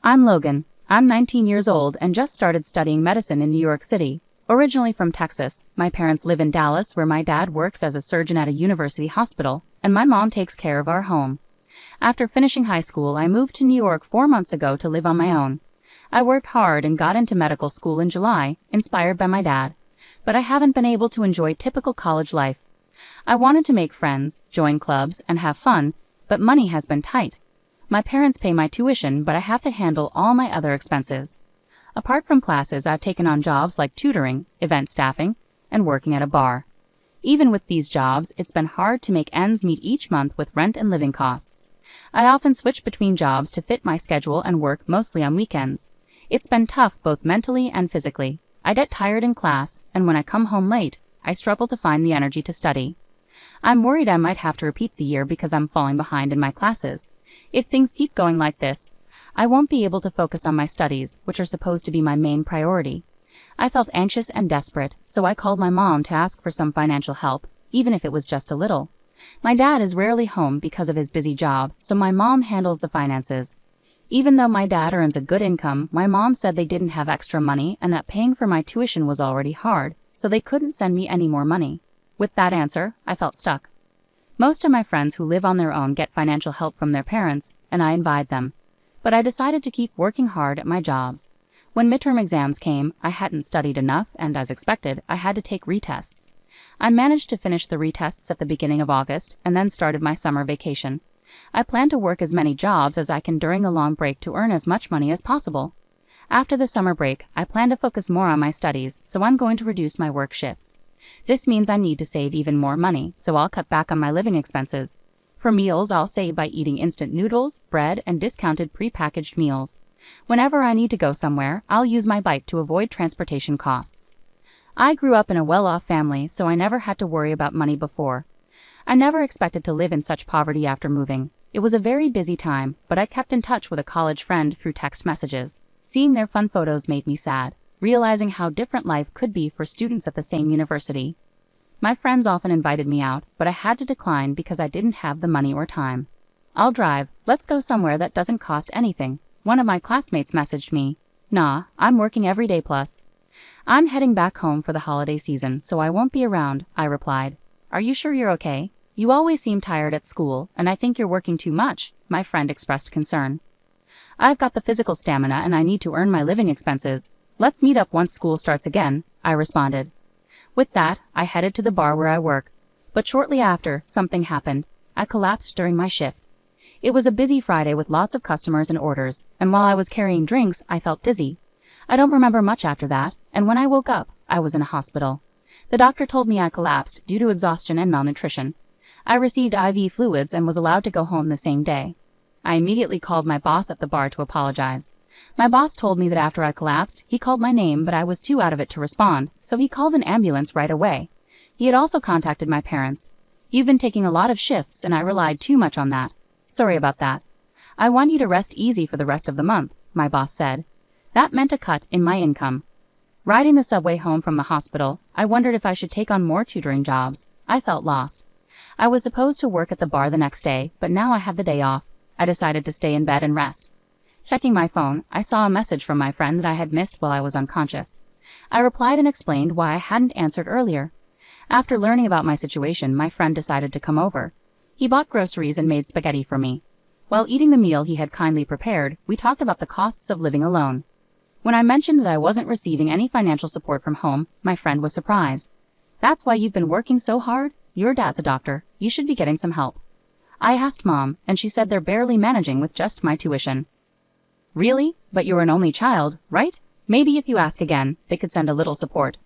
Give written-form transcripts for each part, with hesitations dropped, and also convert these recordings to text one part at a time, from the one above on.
I'm Logan. I'm 19 years old and just started studying medicine in New York City. Originally from Texas, my parents live in Dallas where my dad works as a surgeon at a university hospital, and my mom takes care of our home. After finishing high school, I moved to New York 4 months ago to live on my own. I worked hard and got into medical school in July, inspired by my dad. But I haven't been able to enjoy typical college life. I wanted to make friends, join clubs, and have fun, but money has been tight. My parents pay my tuition, but I have to handle all my other expenses. Apart from classes, I've taken on jobs like tutoring, event staffing, and working at a bar. Even with these jobs, it's been hard to make ends meet each month with rent and living costs. I often switch between jobs to fit my schedule and work mostly on weekends. It's been tough both mentally and physically. I get tired in class, and when I come home late, I struggle to find the energy to study. I'm worried I might have to repeat the year because I'm falling behind in my classes. If things keep going like this, I won't be able to focus on my studies, which are supposed to be my main priority. I felt anxious and desperate, so I called my mom to ask for some financial help, even if it was just a little. My dad is rarely home because of his busy job, so my mom handles the finances. Even though my dad earns a good income, my mom said they didn't have extra money and that paying for my tuition was already hard, so they couldn't send me any more money. With that answer, I felt stuck. Most of my friends who live on their own get financial help from their parents, and I envied them. But I decided to keep working hard at my jobs. When midterm exams came, I hadn't studied enough, and as expected, I had to take retests. I managed to finish the retests at the beginning of August, and then started my summer vacation. I plan to work as many jobs as I can during the long break to earn as much money as possible. After the summer break, I plan to focus more on my studies, so I'm going to reduce my work shifts. This means I need to save even more money, so I'll cut back on my living expenses. For meals, I'll save by eating instant noodles, bread, and discounted pre-packaged meals. Whenever I need to go somewhere, I'll use my bike to avoid transportation costs. I grew up in a well-off family, so I never had to worry about money before. I never expected to live in such poverty after moving. It was a very busy time, but I kept in touch with a college friend through text messages. Seeing their fun photos made me sad, realizing how different life could be for students at the same university. My friends often invited me out, but I had to decline because I didn't have the money or time. "I'll drive, let's go somewhere that doesn't cost anything," one of my classmates messaged me. "Nah, I'm working every day plus. I'm heading back home for the holiday season, so I won't be around," I replied. "Are you sure you're okay? You always seem tired at school, and I think you're working too much," my friend expressed concern. "I've got the physical stamina and I need to earn my living expenses. Let's meet up once school starts again," I responded. With that, I headed to the bar where I work. But shortly after, something happened. I collapsed during my shift. It was a busy Friday with lots of customers and orders, and while I was carrying drinks, I felt dizzy. I don't remember much after that, and when I woke up, I was in a hospital. The doctor told me I collapsed due to exhaustion and malnutrition. I received IV fluids and was allowed to go home the same day. I immediately called my boss at the bar to apologize. My boss told me that after I collapsed, he called my name, but I was too out of it to respond, so he called an ambulance right away. He had also contacted my parents. "You've been taking a lot of shifts, and I relied too much on that. Sorry about that. I want you to rest easy for the rest of the month," my boss said. That meant a cut in my income. Riding the subway home from the hospital, I wondered if I should take on more tutoring jobs. I felt lost. I was supposed to work at the bar the next day, but now I had the day off. I decided to stay in bed and rest. Checking my phone, I saw a message from my friend that I had missed while I was unconscious. I replied and explained why I hadn't answered earlier. After learning about my situation, my friend decided to come over. He bought groceries and made spaghetti for me. While eating the meal he had kindly prepared, we talked about the costs of living alone. When I mentioned that I wasn't receiving any financial support from home, my friend was surprised. "That's why you've been working so hard? Your dad's a doctor. You should be getting some help." I asked Mom, and she said they're barely managing with just my tuition. "Really? But you're an only child, right? Maybe if you ask again, they could send a little support."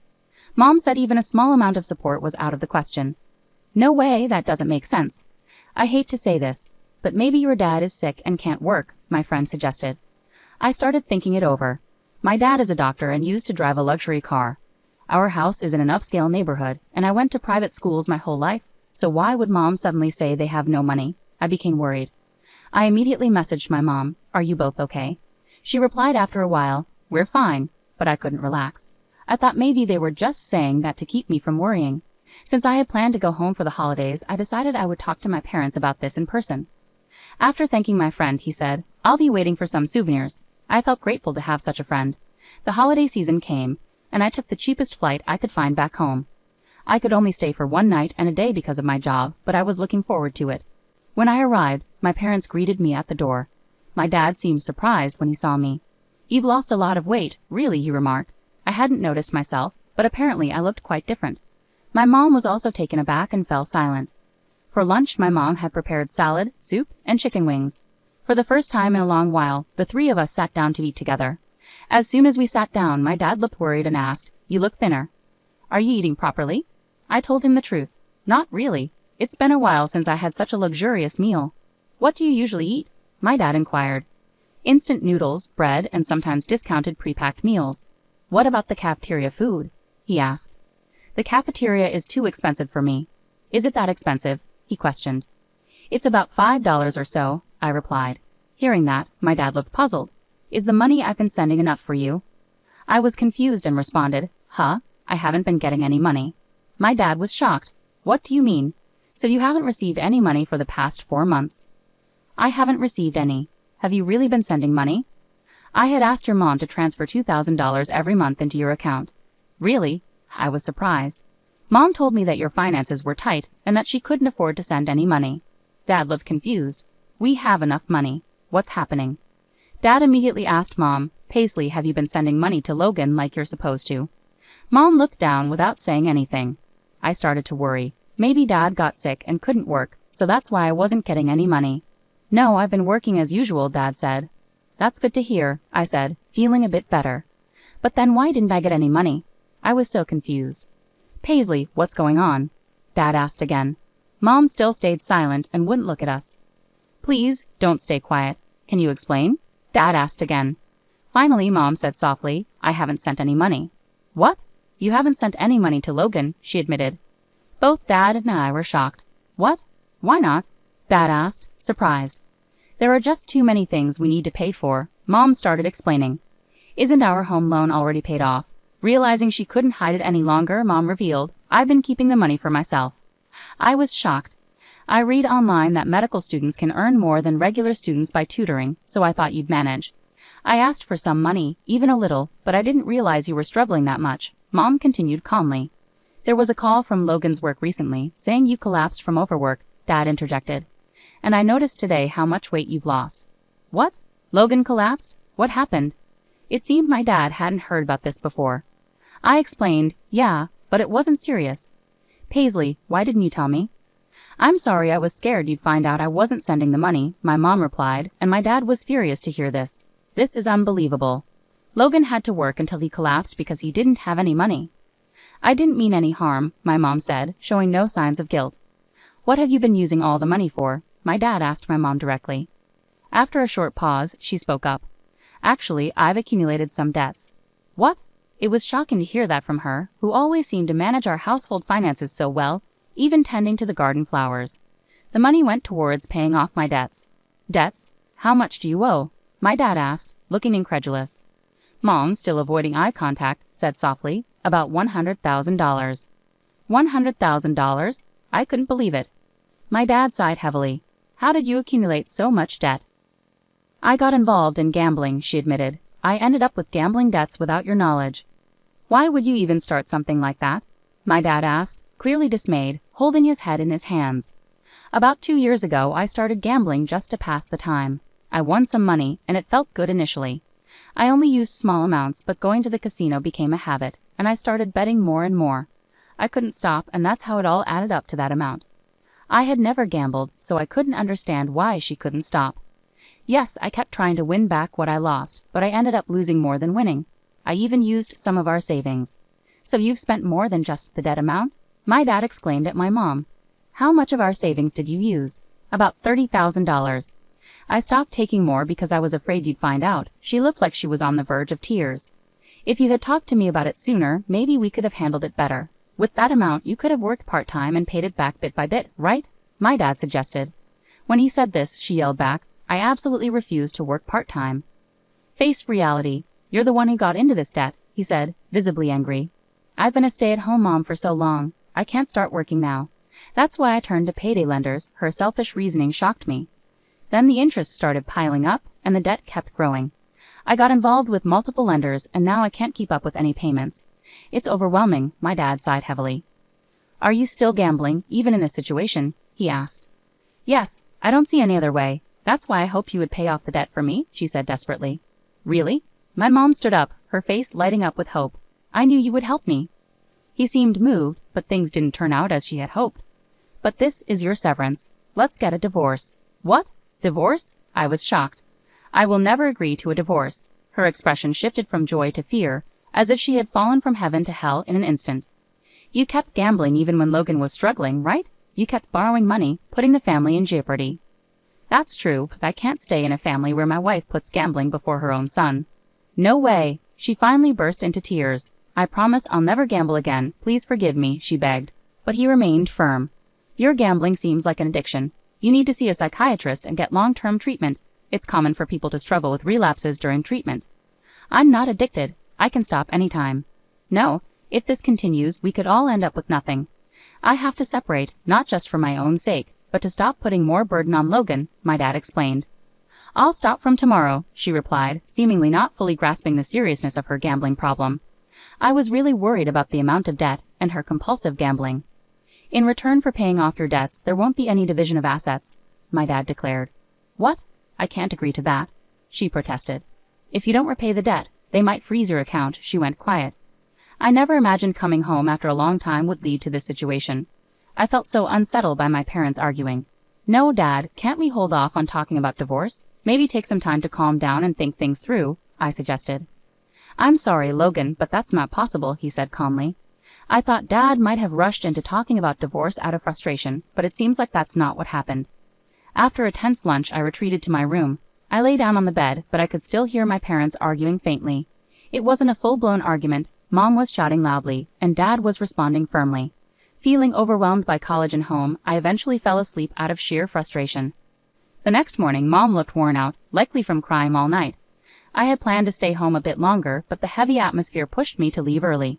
Mom said even a small amount of support was out of the question. "No way, that doesn't make sense. I hate to say this, but maybe your dad is sick and can't work," my friend suggested. I started thinking it over. My dad is a doctor and used to drive a luxury car. Our house is in an upscale neighborhood, and I went to private schools my whole life, so why would Mom suddenly say they have no money? I became worried. I immediately messaged my mom, "Are you both okay?" She replied after a while, "We're fine," but I couldn't relax. I thought maybe they were just saying that to keep me from worrying. Since I had planned to go home for the holidays, I decided I would talk to my parents about this in person. After thanking my friend, he said, "I'll be waiting for some souvenirs." I felt grateful to have such a friend. The holiday season came, and I took the cheapest flight I could find back home. I could only stay for one night and a day because of my job, but I was looking forward to it. When I arrived, my parents greeted me at the door. My dad seemed surprised when he saw me. "You've lost a lot of weight, really," he remarked. I hadn't noticed myself, but apparently I looked quite different. My mom was also taken aback and fell silent. For lunch, my mom had prepared salad, soup, and chicken wings. For the first time in a long while, the three of us sat down to eat together. As soon as we sat down, my dad looked worried and asked, "You look thinner. Are you eating properly?" I told him the truth. "Not really. It's been a while since I had such a luxurious meal." "What do you usually eat?" my dad inquired. "Instant noodles, bread, and sometimes discounted pre-packed meals." "What about the cafeteria food?" he asked. "The cafeteria is too expensive for me." "Is it that expensive?" he questioned. "It's about $5 or so," I replied. Hearing that, my dad looked puzzled. "Is the money I've been sending enough for you?" I was confused and responded, "Huh? I haven't been getting any money." My dad was shocked. "What do you mean? So you haven't received any money for the past 4 months?" "I haven't received any. Have you really been sending money?" "I had asked your mom to transfer $2,000 every month into your account." "Really?" I was surprised. "Mom told me that your finances were tight and that she couldn't afford to send any money." Dad looked confused. "We have enough money. What's happening?" Dad immediately asked Mom, "Paisley, have you been sending money to Logan like you're supposed to?" Mom looked down without saying anything. I started to worry. Maybe Dad got sick and couldn't work, so that's why I wasn't getting any money. "No, I've been working as usual," Dad said. "That's good to hear," I said, feeling a bit better. "But then why didn't I get any money?" I was so confused. "Paisley, what's going on?" Dad asked again. Mom still stayed silent and wouldn't look at us. "Please, don't stay quiet. Can you explain?" Dad asked again. Finally, Mom said softly, "I haven't sent any money." "What? You haven't sent any money to Logan," she admitted. Both Dad and I were shocked. "What? Why not?" Dad asked, surprised. "There are just too many things we need to pay for," Mom started explaining. "Isn't our home loan already paid off?" Realizing she couldn't hide it any longer, Mom revealed, "I've been keeping the money for myself." I was shocked. "I read online that medical students can earn more than regular students by tutoring, so I thought you'd manage." "I asked for some money, even a little, but I didn't realize you were struggling that much," Mom continued calmly. "There was a call from Logan's work recently, saying you collapsed from overwork," Dad interjected. "And I noticed today how much weight you've lost." "What? Logan collapsed? What happened?" It seemed my dad hadn't heard about this before. I explained, "Yeah, but it wasn't serious." "Paisley, why didn't you tell me?" "I'm sorry, I was scared you'd find out I wasn't sending the money," my mom replied, and my dad was furious to hear this. "This is unbelievable. Logan had to work until he collapsed because he didn't have any money." "I didn't mean any harm," my mom said, showing no signs of guilt. "What have you been using all the money for?" my dad asked my mom directly. After a short pause, she spoke up. "Actually, I've accumulated some debts." "What?" It was shocking to hear that from her, who always seemed to manage our household finances so well, even tending to the garden flowers. The money went towards paying off my debts. "Debts? How much do you owe?" my dad asked, looking incredulous. Mom, still avoiding eye contact, said softly, "About $100,000. $100,000? I couldn't believe it. My dad sighed heavily. "How did you accumulate so much debt?" "I got involved in gambling," she admitted. "I ended up with gambling debts without your knowledge." "Why would you even start something like that?" my dad asked, clearly dismayed, holding his head in his hands. "About 2 years ago, I started gambling just to pass the time. I won some money, and it felt good initially. I only used small amounts, but going to the casino became a habit, and I started betting more and more. I couldn't stop, and that's how it all added up to that amount." I had never gambled, so I couldn't understand why she couldn't stop. "Yes, I kept trying to win back what I lost, but I ended up losing more than winning. I even used some of our savings." "So you've spent more than just the debt amount?" my dad exclaimed at my mom. "How much of our savings did you use?" "About $30,000. I stopped taking more because I was afraid you'd find out." She looked like she was on the verge of tears. "If you had talked to me about it sooner, maybe we could have handled it better. With that amount, you could have worked part-time and paid it back bit by bit, right?" my dad suggested. When he said this, she yelled back, "I absolutely refuse to work part-time." "Face reality. You're the one who got into this debt," he said, visibly angry. "I've been a stay-at-home mom for so long. I can't start working now. That's why I turned to payday lenders." Her selfish reasoning shocked me. Then the interest started piling up, and the debt kept growing. I got involved with multiple lenders and now I can't keep up with any payments. It's overwhelming, my dad sighed heavily. Are you still gambling, even in this situation? He asked. Yes, I don't see any other way. That's why I hoped you would pay off the debt for me, she said desperately. Really? My mom stood up, her face lighting up with hope. I knew you would help me. He seemed moved, but things didn't turn out as she had hoped. But this is your severance. Let's get a divorce. What? Divorce? I was shocked. I will never agree to a divorce. Her expression shifted from joy to fear, as if she had fallen from heaven to hell in an instant. You kept gambling even when Logan was struggling, right? You kept borrowing money, putting the family in jeopardy. That's true, but I can't stay in a family where my wife puts gambling before her own son. No way. She finally burst into tears. I promise I'll never gamble again. Please forgive me, she begged. But he remained firm. Your gambling seems like an addiction. You need to see a psychiatrist and get long-term treatment. It's common for people to struggle with relapses during treatment. I'm not addicted. I can stop anytime. No, if this continues, we could all end up with nothing. I have to separate, not just for my own sake, but to stop putting more burden on Logan, my dad explained. I'll stop from tomorrow, she replied, seemingly not fully grasping the seriousness of her gambling problem. I was really worried about the amount of debt and her compulsive gambling. In return for paying off your debts, there won't be any division of assets, my dad declared. What? I can't agree to that, she protested. If you don't repay the debt, they might freeze your account, she went quiet. I never imagined coming home after a long time would lead to this situation. I felt so unsettled by my parents arguing. No, Dad, can't we hold off on talking about divorce? Maybe take some time to calm down and think things through, I suggested. I'm sorry, Logan, but that's not possible, he said calmly. I thought Dad might have rushed into talking about divorce out of frustration, but it seems like that's not what happened. After a tense lunch, I retreated to my room. I lay down on the bed, but I could still hear my parents arguing faintly. It wasn't a full-blown argument. Mom was shouting loudly, and Dad was responding firmly. Feeling overwhelmed by college and home, I eventually fell asleep out of sheer frustration. The next morning, Mom looked worn out, likely from crying all night. I had planned to stay home a bit longer, but the heavy atmosphere pushed me to leave early.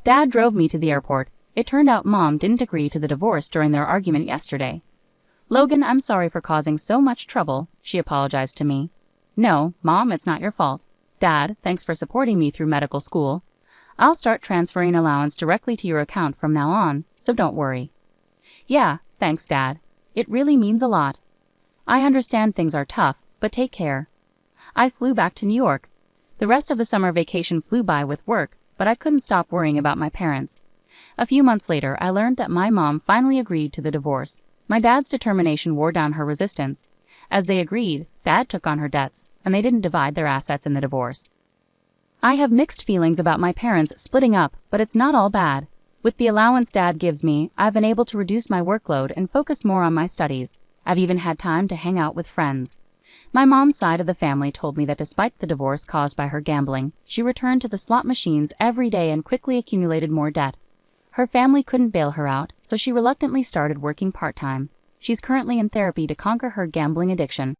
Dad drove me to the airport. It turned out Mom didn't agree to the divorce during their argument yesterday. Logan, I'm sorry for causing so much trouble, she apologized to me. No, Mom, it's not your fault. Dad, thanks for supporting me through medical school. I'll start transferring allowance directly to your account from now on, so don't worry. Yeah, thanks, Dad. It really means a lot. I understand things are tough, but take care. I flew back to New York. The rest of the summer vacation flew by with work, but I couldn't stop worrying about my parents. A few months later, I learned that my mom finally agreed to the divorce. My dad's determination wore down her resistance. As they agreed, Dad took on her debts, and they didn't divide their assets in the divorce. I have mixed feelings about my parents splitting up, but it's not all bad. With the allowance Dad gives me, I've been able to reduce my workload and focus more on my studies. I've even had time to hang out with friends. My mom's side of the family told me that despite the divorce caused by her gambling, she returned to the slot machines every day and quickly accumulated more debt. Her family couldn't bail her out, so she reluctantly started working part-time. She's currently in therapy to conquer her gambling addiction.